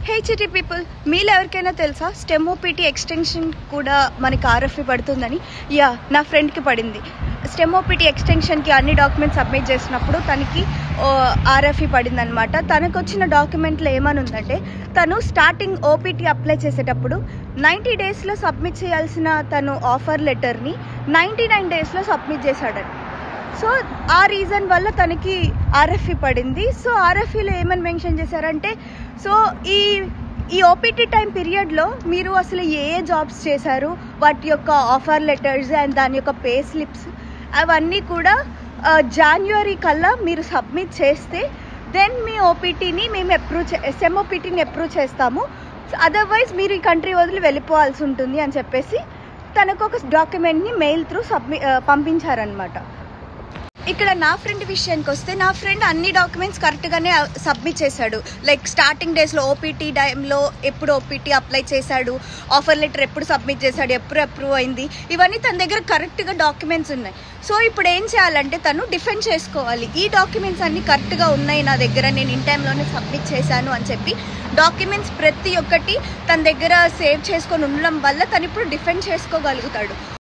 హే చిటీ people, మీలో ఎవరికైనా తెలుసా స్టెమ్ ఓపీటీ ఎక్స్టెన్షన్ కూడా మనకి ఆర్ఎఫ్ఈ పడుతుందని? నా ఫ్రెండ్కి పడింది. స్టెమ్ ఓపీటీ ఎక్స్టెన్షన్కి అన్ని డాక్యుమెంట్స్ సబ్మిట్ చేసినప్పుడు తనకి ఆర్ఎఫ్ఈ పడింది అనమాట. తనకు వచ్చిన డాక్యుమెంట్లో ఏమని ఉందంటే, తను స్టార్టింగ్ ఓపీటీ అప్లై చేసేటప్పుడు 90 డేస్లో సబ్మిట్ చేయాల్సిన తను ఆఫర్ లెటర్ని 99 డేస్లో సబ్మిట్ చేశాడని. సో ఆ రీజన్ వల్ల తనకి ఆర్ఎఫ్ఈ పడింది. సో ఆర్ఎఫ్ఈలో ఏమని మెన్షన్ చేశారంటే, సో ఈ ఓపీటీ టైం పీరియడ్లో మీరు అసలు ఏ జాబ్స్ చేశారు, వాటి యొక్క ఆఫర్ లెటర్స్ అండ్ దాని యొక్క పే స్లిప్స్ అవన్నీ కూడా జాన్యువరి కల్లా మీరు సబ్మిట్ చేస్తే దెన్ మీ ఓపీటీని మేము స్టెమ్ ఓపీటీని అప్రూవ్ చేస్తాము. అదర్వైజ్ మీరు ఈ కంట్రీ వదిలి వెళ్ళిపోవాల్సి ఉంటుంది అని చెప్పేసి తనకు ఒక డాక్యుమెంట్ని మెయిల్ త్రూ పంపించారనమాట. ఇక్కడ నా ఫ్రెండ్ విషయానికి వస్తే, నా ఫ్రెండ్ అన్ని డాక్యుమెంట్స్ కరెక్ట్గానే సబ్మిట్ చేశాడు. లైక్ స్టార్టింగ్ డేస్లో ఓపీటీ టైంలో ఎప్పుడు ఓపీటీ అప్లై చేశాడు, ఆఫర్ లెటర్ ఎప్పుడు సబ్మిట్ చేశాడు, ఎప్పుడు అప్రూవ్ అయింది, ఇవన్నీ తన దగ్గర కరెక్ట్గా డాక్యుమెంట్స్ ఉన్నాయి. సో ఇప్పుడు ఏం చేయాలంటే తను డిఫెండ్ చేసుకోవాలి, ఈ డాక్యుమెంట్స్ అన్నీ కరెక్ట్గా ఉన్నాయి నా దగ్గర, నేను ఇన్ టైంలోనే సబ్మిట్ చేశాను అని చెప్పి డాక్యుమెంట్స్ ప్రతి ఒక్కటి తన దగ్గర సేవ్ చేసుకొని ఉండడం వల్ల తను ఇప్పుడు డిఫెండ్ చేసుకోగలుగుతాడు.